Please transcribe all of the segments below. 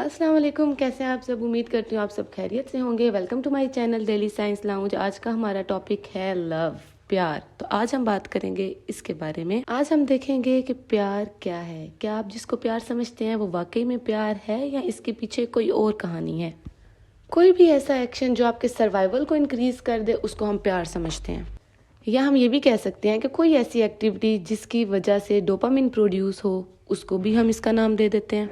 अस्सलाम वालेकुम, कैसे हैं आप सब। उम्मीद करती हूँ आप सब खैरियत से होंगे। Welcome to my channel daily science lounge. आज का हमारा टॉपिक है लव, प्यार। तो आज हम बात करेंगे इसके बारे में। आज हम देखेंगे कि प्यार क्या है। क्या आप जिसको प्यार समझते हैं वो वाकई में प्यार है या इसके पीछे कोई और कहानी है। कोई भी ऐसा एक्शन जो आपके सर्वाइवल को इंक्रीज कर दे उसको हम प्यार समझते हैं। या हम ये भी कह सकते हैं कि कोई ऐसी एक्टिविटी जिसकी वजह से डोपामिन प्रोड्यूस हो उसको भी हम इसका नाम दे देते हैं।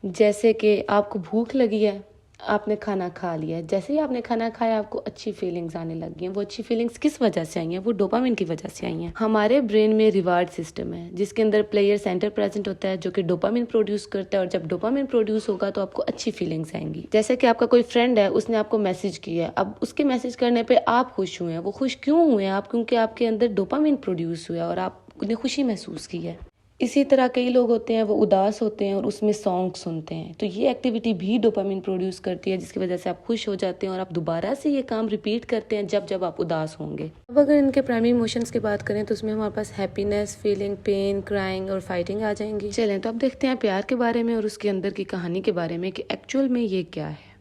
जैसे कि आपको भूख लगी है, आपने खाना खा लिया है। जैसे ही आपने खाना खाया आपको अच्छी फीलिंग्स आने लगी हैं। वो अच्छी फीलिंग्स किस वजह से आई हैं? वो डोपामिन की वजह से आई हैं। हमारे ब्रेन में रिवार्ड सिस्टम है जिसके अंदर प्लेयर सेंटर प्रेजेंट होता है जो कि डोपामिन प्रोड्यूस करता है। और जब डोपामिन प्रोड्यूस होगा तो आपको अच्छी फीलिंग्स आएंगी। जैसे कि आपका कोई फ्रेंड है, उसने आपको मैसेज किया है। अब उसके मैसेज करने पर आप खुश हुए हैं। वो खुश क्यों हुए हैं आप? क्योंकि आपके अंदर डोपामिन प्रोड्यूस हुआ है और आपने खुशी महसूस की है। इसी तरह कई लोग होते हैं वो उदास होते हैं और उसमें सॉन्ग सुनते हैं। तो ये एक्टिविटी भी डोपामिन प्रोड्यूस करती है जिसकी वजह से आप खुश हो जाते हैं और आप दोबारा से ये काम रिपीट करते हैं जब जब आप उदास होंगे। अब अगर इनके प्राइमरी इमोशंस की बात करें तो उसमें हमारे पास हैप्पीनेस, फीलिंग, पेन, क्राइंग और फाइटिंग आ जाएंगी। चलें तो अब देखते हैं प्यार के बारे में और उसके अंदर की कहानी के बारे में कि एक्चुअल में ये क्या है।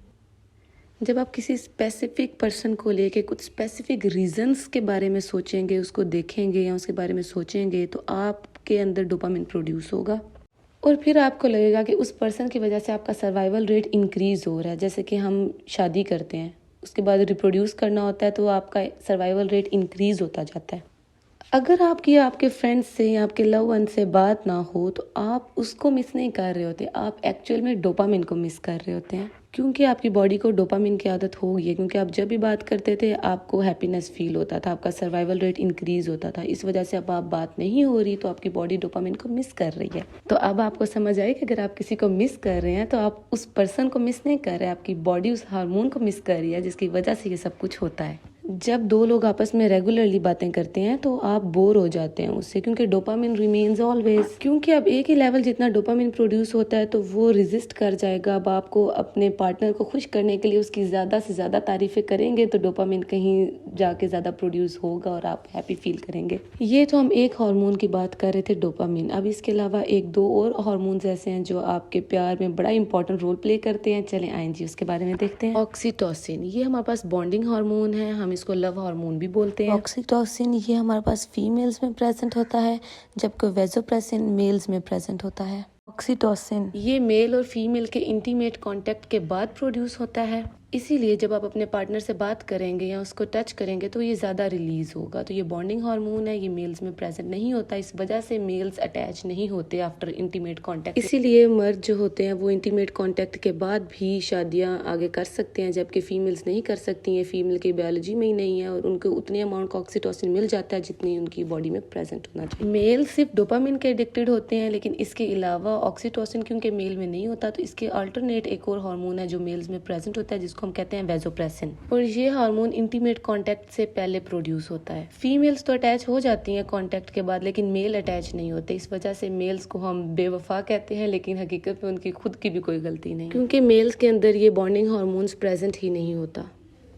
जब आप किसी स्पेसिफिक पर्सन को लेके कुछ स्पेसिफिक रीजंस के बारे में सोचेंगे, उसको देखेंगे या उसके बारे में सोचेंगे तो आपके अंदर डोपामिन प्रोड्यूस होगा और फिर आपको लगेगा कि उस पर्सन की वजह से आपका सर्वाइवल रेट इंक्रीज हो रहा है। जैसे कि हम शादी करते हैं, उसके बाद रिप्रोड्यूस करना होता है तो आपका सर्वाइवल रेट इंक्रीज होता जाता है। अगर आपकी आपके फ्रेंड्स से या आपके लव वन से बात ना हो तो आप उसको मिस नहीं कर रहे होते, आप एक्चुअल में डोपामिन को मिस कर रहे होते हैं। क्योंकि आपकी बॉडी को डोपामिन की आदत हो गई है। क्योंकि आप जब भी बात करते थे आपको हैप्पीनेस फील होता था, आपका सर्वाइवल रेट इंक्रीज होता था। इस वजह से अब आप बात नहीं हो रही तो आपकी बॉडी डोपामिन को मिस कर रही है। तो अब आपको समझ आए कि अगर आप किसी को मिस कर रहे हैं तो आप उस पर्सन को मिस नहीं कर रहे, आपकी बॉडी उस हार्मोन को मिस कर रही है जिसकी वजह से ये सब कुछ होता है। जब दो लोग आपस में रेगुलरली बातें करते हैं तो आप बोर हो जाते हैं उससे, क्योंकि डोपामिन रिमेन्स ऑलवेज। क्योंकि अब एक ही लेवल जितना डोपामिन प्रोड्यूस होता है तो वो रेजिस्ट कर जाएगा। अब आपको अपने पार्टनर को खुश करने के लिए उसकी ज़्यादा से ज़्यादा तारीफें करेंगे तो डोपामिन कहीं जाके ज़्यादा प्रोड्यूस होगा और आप हैप्पी फील करेंगे। ये तो हम एक हार्मोन की बात कर रहे थे, डोपामिन। अब इसके अलावा एक दो और हार्मोन्स ऐसे हैं जो आपके प्यार में बड़ा इंपॉर्टेंट रोल प्ले करते हैं। चलें आएं जी उसके बारे में देखते हैं। ऑक्सीटोसिन, ये हमारे पास बॉन्डिंग हार्मोन है, हम इसको लव हार्मोन भी बोलते हैं। ऑक्सीटोसिन ये हमारे पास फीमेल्स में प्रेजेंट होता है जबकि वेसोप्रेसिन मेल्स में प्रेजेंट होता है। ऑक्सीटोसिन ये मेल और फीमेल के इंटीमेट कांटेक्ट के बाद प्रोड्यूस होता है। इसीलिए जब आप अपने पार्टनर से बात करेंगे या उसको टच करेंगे तो ये ज़्यादा रिलीज होगा। तो ये बॉन्डिंग हार्मोन है, ये मेल्स में प्रेजेंट नहीं होता। इस वजह से मेल्स अटैच नहीं होते आफ्टर इंटीमेट कांटेक्ट। इसीलिए मर्द जो होते हैं वो इंटीमेट कांटेक्ट के बाद भी शादियां आगे कर सकते हैं जबकि फीमेल्स नहीं कर सकती हैं। फीमेल की बायोलॉजी में ही नहीं है और उनको उतनी अमाउंट का ऑक्सीटोसिन मिल जाता है जितनी उनकी बॉडी में प्रेजेंट होना चाहिए। मेल सिर्फ डोपामिन के एडिक्टेड होते हैं, लेकिन इसके अलावा ऑक्सीटोसिन क्योंकि मेल में नहीं होता तो इसके अल्टरनेट एक और हार्मोन है जो मेल्स में प्रेजेंट होता है जिसको हम कहते हैं वेसोप्रेसिन। और ये हार्मोन इंटीमेट कांटेक्ट से पहले प्रोड्यूस होता है। फीमेल्स तो अटैच हो जाती हैं कांटेक्ट के बाद, लेकिन मेल अटैच नहीं होते। इस वजह से मेल्स को हम बेवफा कहते हैं, लेकिन हकीकत में उनकी खुद की भी कोई गलती नहीं, क्योंकि मेल्स के अंदर ये बॉन्डिंग हार्मोन्स प्रेजेंट ही नहीं होता।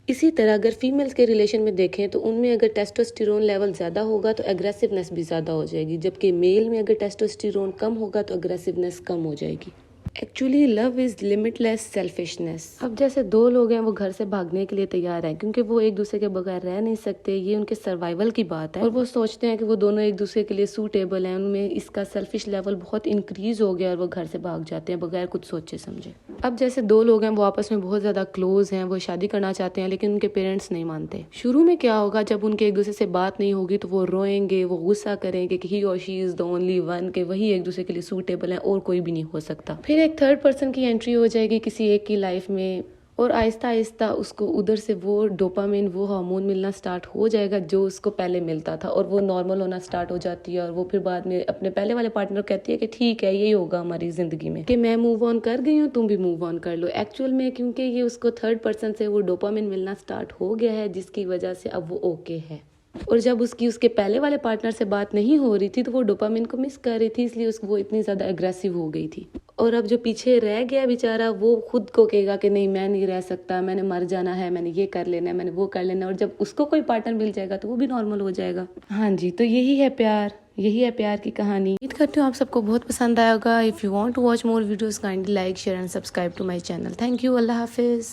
इसी तरह अगर फीमेल्स के रिलेशन में देखें तो उनमें अगर टेस्टोस्टेरोन लेवल ज़्यादा होगा तो एग्रेसिवनेस भी ज़्यादा हो जाएगी, जबकि मेल में अगर टेस्टोस्टेरोन कम होगा तो एग्रेसिवनेस कम हो जाएगी। Actually love is limitless selfishness. अब जैसे दो लोग हैं वो घर से भागने के लिए तैयार हैं क्योंकि वो एक दूसरे के बगैर रह नहीं सकते। ये उनके सर्वाइवल की बात है और वो सोचते हैं कि वो दोनों एक दूसरे के लिए सूटेबल हैं। उनमें इसका सेल्फिश लेवल बहुत इंक्रीज हो गया और वो घर से भाग जाते हैं बगैर कुछ सोचे समझे। अब जैसे दो लोग हैं वो आपस में बहुत ज्यादा क्लोज हैं, वो शादी करना चाहते हैं लेकिन उनके पेरेंट्स नहीं मानते। शुरू में क्या होगा, जब उनके एक दूसरे से बात नहीं होगी तो वो रोएंगे, वो गुस्सा करेंगे कि ही और she is the only one, के वही एक दूसरे के लिए सूटेबल है और कोई भी नहीं हो सकता। फिर एक थर्ड पर्सन की एंट्री हो जाएगी किसी एक की लाइफ में और आहिस्ता आहिस्ता उसको उधर से वो डोपामिन, वो हार्मोन मिलना स्टार्ट हो जाएगा जो उसको पहले मिलता था और वो नॉर्मल होना स्टार्ट हो जाती है। और वो फिर बाद में अपने पहले वाले पार्टनर को कहती है कि ठीक है यही होगा हमारी जिंदगी में, कि मैं मूव ऑन कर गई हूँ, तुम भी मूव ऑन कर लो। एक्चुअल में क्योंकि ये उसको थर्ड पर्सन से वो डोपामिन मिलना स्टार्ट हो गया है जिसकी वजह से अब वो ओके है। और जब उसके पहले वाले पार्टनर से बात नहीं हो रही थी तो वो डोपामिन को मिस कर रही थी, इसलिए वो इतनी ज्यादा एग्रेसिव हो गई थी। और अब जो पीछे रह गया बेचारा वो खुद को कहेगा कि नहीं मैं नहीं रह सकता, मैंने मर जाना है, मैंने ये कर लेना है, मैंने वो कर लेना है। और जब उसको कोई पार्टनर मिल जाएगा तो वो भी नॉर्मल हो जाएगा। हाँ जी, तो यही है प्यार। यही है प्यार की कहानी। उम्मीद करती हूँ आप सबको बहुत पसंद आया होगा। If you want to watch more videos kindly like share and subscribe to my channel. Thank you. अल्लाह हाफिज़।